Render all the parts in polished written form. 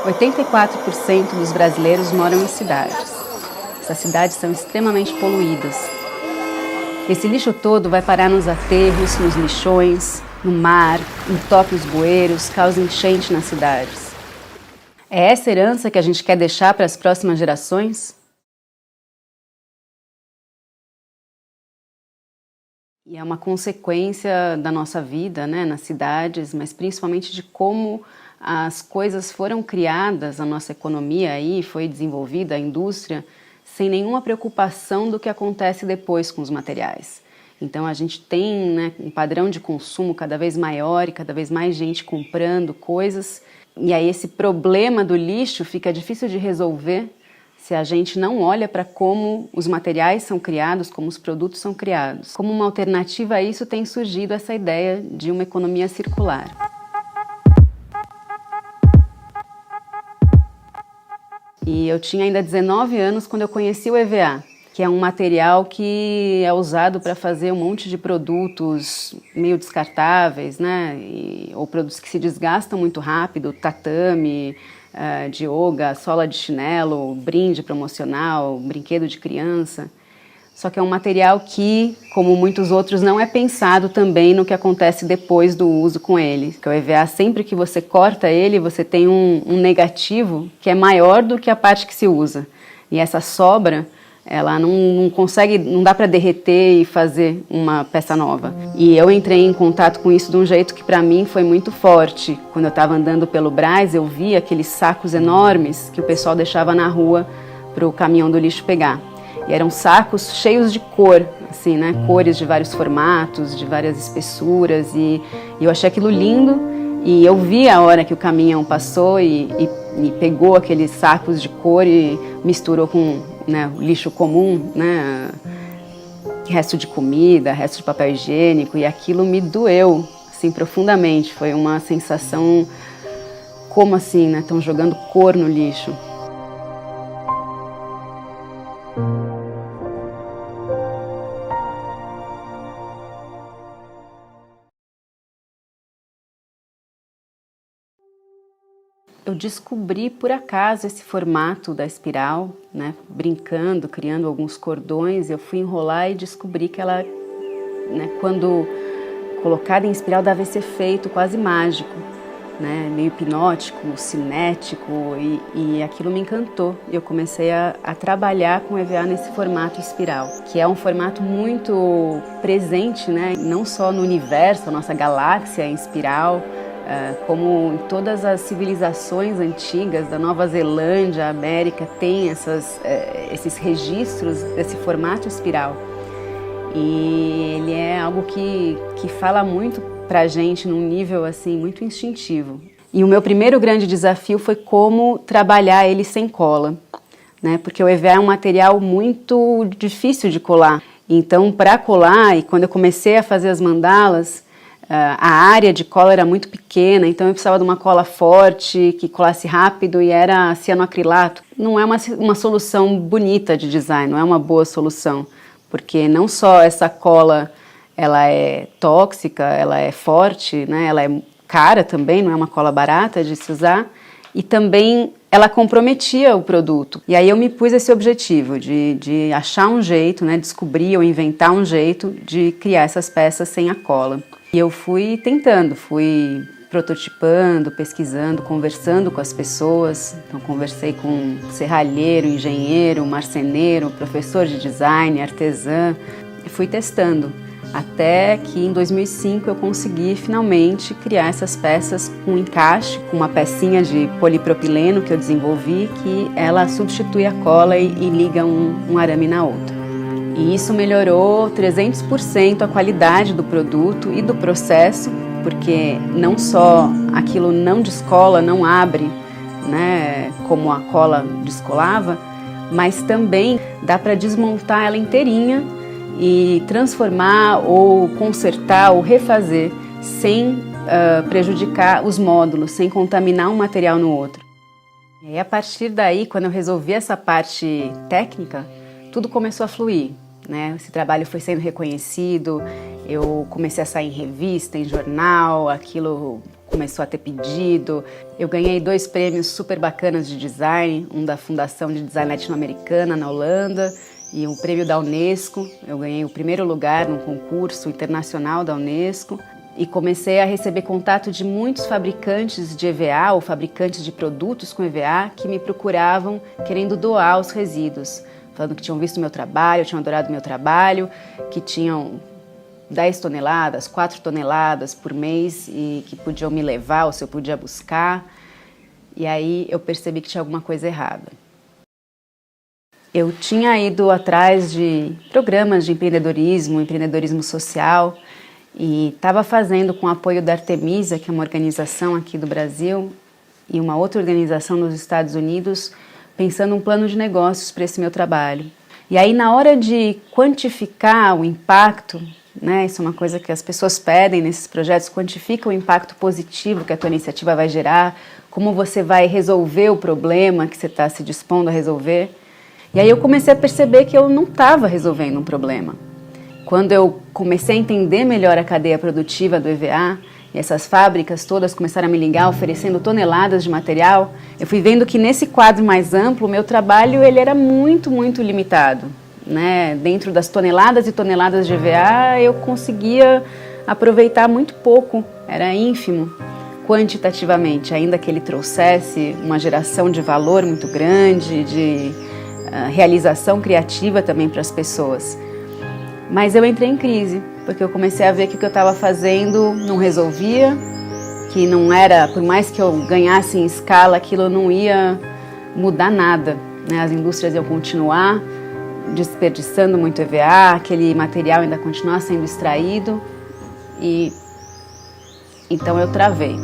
84% dos brasileiros moram em cidades. Essas cidades são extremamente poluídas. Esse lixo todo vai parar nos aterros, nos lixões, no mar, entope os bueiros, causa enchente nas cidades. É essa herança que a gente quer deixar para as próximas gerações? E é uma consequência da nossa vida, né, nas cidades, mas principalmente de como as coisas foram criadas, a nossa economia aí foi desenvolvida, a indústria, sem nenhuma preocupação do que acontece depois com os materiais. Então a gente tem, né, um padrão de consumo cada vez maior e cada vez mais gente comprando coisas, e aí esse problema do lixo fica difícil de resolver se a gente não olha para como os materiais são criados, como os produtos são criados. Como uma alternativa a isso tem surgido essa ideia de uma economia circular. E eu tinha ainda 19 anos quando eu conheci o EVA, que é um material que é usado para fazer um monte de produtos meio descartáveis, né? Ou produtos que se desgastam muito rápido, tatame, de yoga, sola de chinelo, brinde promocional, brinquedo de criança. Só que é um material que, como muitos outros, não é pensado também no que acontece depois do uso com ele. Porque o EVA, sempre que você corta ele, você tem um negativo que é maior do que a parte que se usa. E essa sobra, ela não consegue, não dá para derreter e fazer uma peça nova. E eu entrei em contato com isso de um jeito que para mim foi muito forte. Quando eu estava andando pelo Brás, eu vi aqueles sacos enormes que o pessoal deixava na rua para o caminhão do lixo pegar. E eram sacos cheios de cor, assim, né? Cores de vários formatos, de várias espessuras, e eu achei aquilo lindo. E eu vi a hora que o caminhão passou e pegou aqueles sacos de cor e misturou com, né, o lixo comum, né? Resto de comida, resto de papel higiênico, e aquilo me doeu, assim, profundamente. Foi uma sensação, como assim, né? Estão jogando cor no lixo. Eu descobri por acaso esse formato da espiral, né, brincando, criando alguns cordões. Eu fui enrolar e descobri que ela, né, quando colocada em espiral, dava esse efeito quase mágico, né, meio hipnótico, cinético, e aquilo me encantou. Eu comecei a trabalhar com EVA nesse formato espiral, que é um formato muito presente, né, não só no universo, a nossa galáxia em espiral, como em todas as civilizações antigas da Nova Zelândia, América, tem esses registros desse formato espiral. E ele é algo que fala muito pra gente num nível assim muito instintivo. E o meu primeiro grande desafio foi como trabalhar ele sem cola, né? Porque o EVA é um material muito difícil de colar. Então, para colar, e quando eu comecei a fazer as mandalas, a área de cola era muito pequena, então eu precisava de uma cola forte, que colasse rápido, e era cianoacrilato. Não é uma solução bonita de design, não é uma boa solução, porque não só essa cola ela é tóxica, ela é forte, né, ela é cara também, não é uma cola barata de se usar, e também ela comprometia o produto. E aí eu me pus esse objetivo de achar um jeito, né, descobrir ou inventar um jeito de criar essas peças sem a cola. E eu fui tentando, fui prototipando, pesquisando, conversando com as pessoas. Então conversei com serralheiro, engenheiro, marceneiro, professor de design, artesã, e fui testando. Até que em 2005 eu consegui finalmente criar essas peças com encaixe, com uma pecinha de polipropileno que eu desenvolvi, que ela substitui a cola e liga um arame na outra. E isso melhorou 300% a qualidade do produto e do processo, porque não só aquilo não descola, não abre, né, como a cola descolava, mas também dá para desmontar ela inteirinha e transformar ou consertar ou refazer sem prejudicar os módulos, sem contaminar um material no outro. E a partir daí, quando eu resolvi essa parte técnica, tudo começou a fluir. né? Esse trabalho foi sendo reconhecido, eu comecei a sair em revista, em jornal, aquilo começou a ter pedido. Eu ganhei 2 prêmios super bacanas de design, um da Fundação de Design Latino-Americana na Holanda e um prêmio da Unesco. Eu ganhei o 1º lugar num concurso internacional da Unesco e comecei a receber contato de muitos fabricantes de EVA ou fabricantes de produtos com EVA que me procuravam querendo doar os resíduos, falando que tinham visto meu trabalho, tinham adorado meu trabalho, que tinham 10 toneladas, 4 toneladas por mês e que podiam me levar ou se eu podia buscar. E aí eu percebi que tinha alguma coisa errada. Eu tinha ido atrás de programas de empreendedorismo social e estava fazendo com o apoio da Artemisa, que é uma organização aqui do Brasil, e uma outra organização nos Estados Unidos, pensando um plano de negócios para esse meu trabalho. E aí na hora de quantificar o impacto, né, isso é uma coisa que as pessoas pedem nesses projetos, quantifica o impacto positivo que a tua iniciativa vai gerar, como você vai resolver o problema que você está se dispondo a resolver. E aí eu comecei a perceber que eu não estava resolvendo um problema. Quando eu comecei a entender melhor a cadeia produtiva do EVA, e essas fábricas todas começaram a me ligar oferecendo toneladas de material, eu fui vendo que nesse quadro mais amplo, o meu trabalho ele era muito limitado. Né? Dentro das toneladas e toneladas de EVA, eu conseguia aproveitar muito pouco, era ínfimo quantitativamente, ainda que ele trouxesse uma geração de valor muito grande, de realização criativa também para as pessoas. Mas eu entrei em crise, porque eu comecei a ver que o que eu estava fazendo não resolvia, que não era, por mais que eu ganhasse em escala, aquilo não ia mudar nada, né? As indústrias iam continuar desperdiçando muito EVA, aquele material ainda continuar sendo extraído, e então eu travei.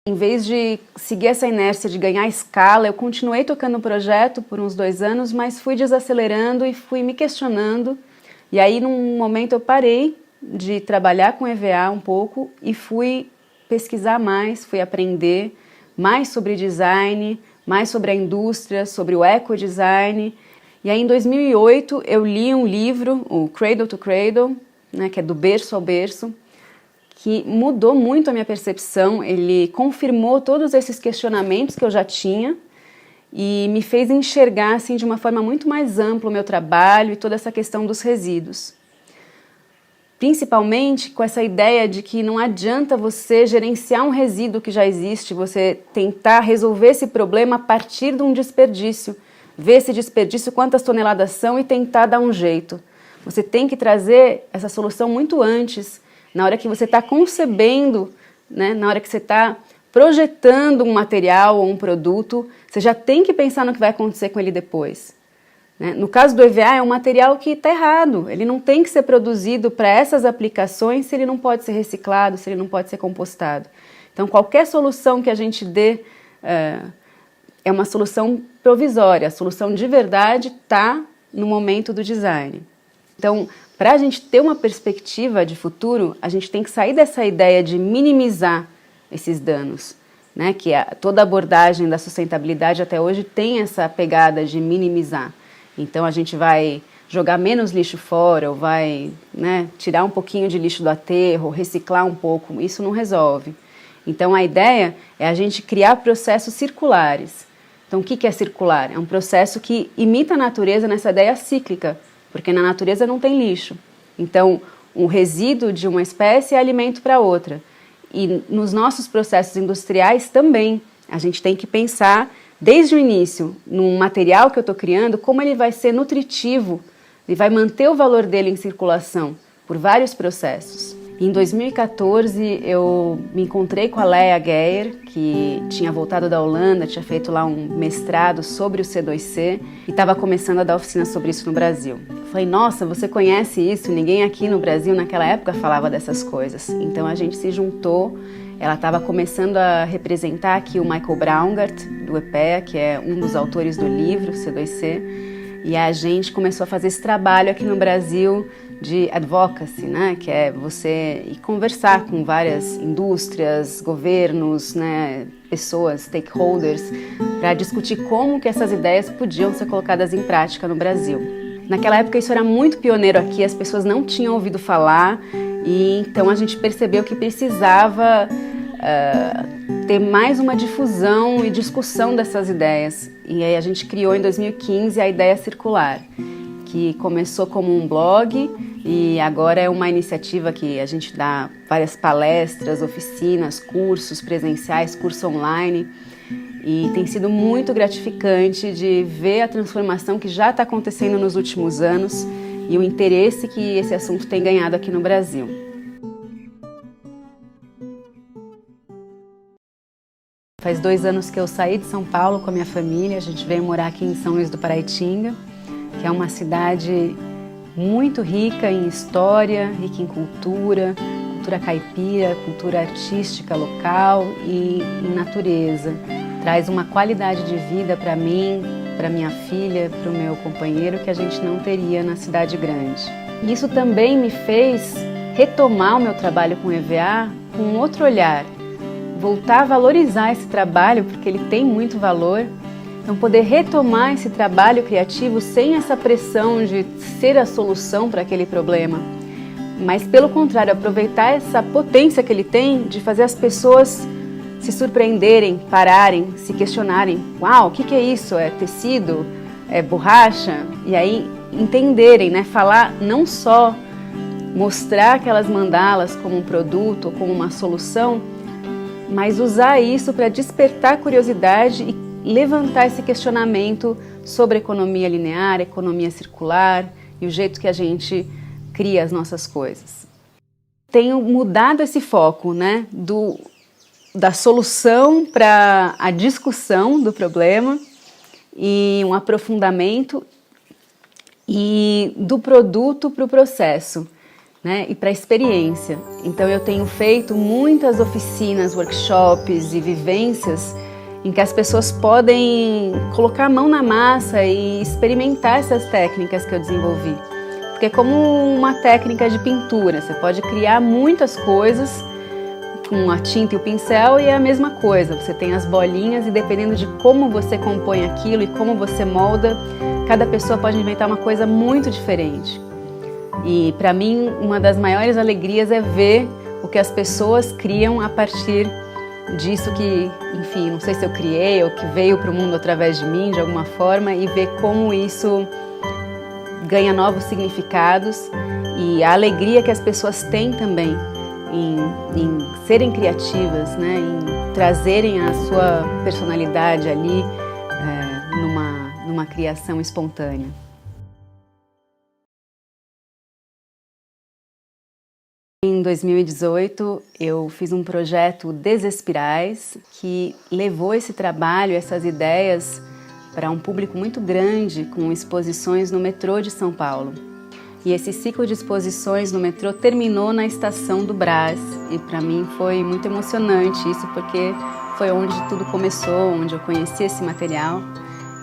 Em vez de seguir essa inércia de ganhar escala, eu continuei tocando o projeto por uns 2 anos, mas fui desacelerando e fui me questionando. E aí, num momento, eu parei de trabalhar com EVA um pouco e fui pesquisar mais, fui aprender mais sobre design, mais sobre a indústria, sobre o ecodesign. E aí, em 2008, eu li um livro, o Cradle to Cradle, né, que é do berço ao berço, que mudou muito a minha percepção, ele confirmou todos esses questionamentos que eu já tinha e me fez enxergar assim, de uma forma muito mais ampla o meu trabalho e toda essa questão dos resíduos. Principalmente com essa ideia de que não adianta você gerenciar um resíduo que já existe, você tentar resolver esse problema a partir de um desperdício, ver esse desperdício, quantas toneladas são e tentar dar um jeito. Você tem que trazer essa solução muito antes, na hora que você está concebendo, né, na hora que você está projetando um material ou um produto, você já tem que pensar no que vai acontecer com ele depois. Né? No caso do EVA, é um material que está errado, ele não tem que ser produzido para essas aplicações se ele não pode ser reciclado, se ele não pode ser compostado. Então, qualquer solução que a gente dê é uma solução provisória, a solução de verdade está no momento do design. Então, para a gente ter uma perspectiva de futuro, a gente tem que sair dessa ideia de minimizar esses danos, né? Que toda a abordagem da sustentabilidade até hoje tem essa pegada de minimizar. Então a gente vai jogar menos lixo fora, ou vai, né, tirar um pouquinho de lixo do aterro, reciclar um pouco, isso não resolve. Então a ideia é a gente criar processos circulares. Então o que é circular? É um processo que imita a natureza nessa ideia cíclica, porque na natureza não tem lixo. Então, um resíduo de uma espécie é alimento para outra. E nos nossos processos industriais também, a gente tem que pensar, desde o início, num material que eu estou criando, como ele vai ser nutritivo, ele vai manter o valor dele em circulação por vários processos. Em 2014, eu me encontrei com a Lea Geyer, que tinha voltado da Holanda, tinha feito lá um mestrado sobre o C2C e estava começando a dar oficina sobre isso no Brasil. Falei, nossa, você conhece isso? Ninguém aqui no Brasil naquela época falava dessas coisas. Então a gente se juntou, ela estava começando a representar aqui o Michael Braungart, do EPEA, que é um dos autores do livro C2C, e a gente começou a fazer esse trabalho aqui no Brasil de advocacy, né, que é você ir conversar com várias indústrias, governos, né, pessoas, stakeholders, para discutir como que essas ideias podiam ser colocadas em prática no Brasil. Naquela época isso era muito pioneiro aqui, as pessoas não tinham ouvido falar, e então a gente percebeu que precisava ter mais uma difusão e discussão dessas ideias. E aí a gente criou em 2015 a Ideia Circular, que começou como um blog e agora é uma iniciativa que a gente dá várias palestras, oficinas, cursos presenciais, curso online. E tem sido muito gratificante de ver a transformação que já está acontecendo nos últimos anos e o interesse que esse assunto tem ganhado aqui no Brasil. Faz 2 anos que eu saí de São Paulo com a minha família, a gente veio morar aqui em São Luís do Paraitinga, que é uma cidade muito rica em história, rica em cultura, cultura caipira, cultura artística local e em natureza. Traz uma qualidade de vida para mim, para minha filha, para o meu companheiro, que a gente não teria na cidade grande. Isso também me fez retomar o meu trabalho com EVA com outro olhar, voltar a valorizar esse trabalho, porque ele tem muito valor. Então, poder retomar esse trabalho criativo sem essa pressão de ser a solução para aquele problema, mas, pelo contrário, aproveitar essa potência que ele tem de fazer as pessoas se surpreenderem, pararem, se questionarem. Uau, o que é isso? É tecido? É borracha? E aí entenderem, né? Falar, não só mostrar aquelas mandalas como um produto ou como uma solução, mas usar isso para despertar curiosidade e levantar esse questionamento sobre a economia linear, a economia circular e o jeito que a gente cria as nossas coisas. Tenho mudado esse foco, né, da solução para a discussão do problema e um aprofundamento, e do produto para o processo, né, e para a experiência. Então eu tenho feito muitas oficinas, workshops e vivências em que as pessoas podem colocar a mão na massa e experimentar essas técnicas que eu desenvolvi. Porque é como uma técnica de pintura, você pode criar muitas coisas com a tinta e o pincel e é a mesma coisa. Você tem as bolinhas e dependendo de como você compõe aquilo e como você molda, cada pessoa pode inventar uma coisa muito diferente. E para mim, uma das maiores alegrias é ver o que as pessoas criam a partir disso que, enfim, não sei se eu criei ou que veio para o mundo através de mim de alguma forma, e ver como isso ganha novos significados e a alegria que as pessoas têm também em serem criativas, né, em trazerem a sua personalidade ali numa criação espontânea. Em 2018, eu fiz um projeto Desespirais, que levou esse trabalho, essas ideias, para um público muito grande, com exposições no metrô de São Paulo. E esse ciclo de exposições no metrô terminou na estação do Brás, e para mim foi muito emocionante isso, porque foi onde tudo começou, onde eu conheci esse material.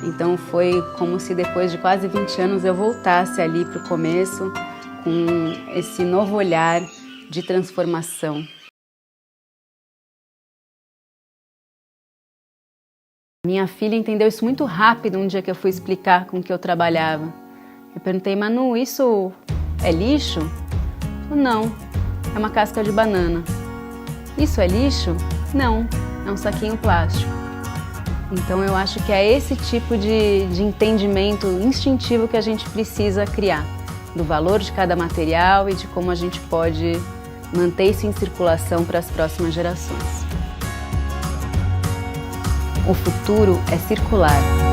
Então foi como se depois de quase 20 anos eu voltasse ali para o começo, com esse novo olhar de transformação. Minha filha entendeu isso muito rápido um dia que eu fui explicar com o que eu trabalhava. Eu perguntei, Manu, isso é lixo? Não, é uma casca de banana. Isso é lixo? Não, é um saquinho plástico. Então eu acho que é esse tipo de entendimento instintivo que a gente precisa criar, do valor de cada material e de como a gente pode manter isso em circulação para as próximas gerações. O futuro é circular.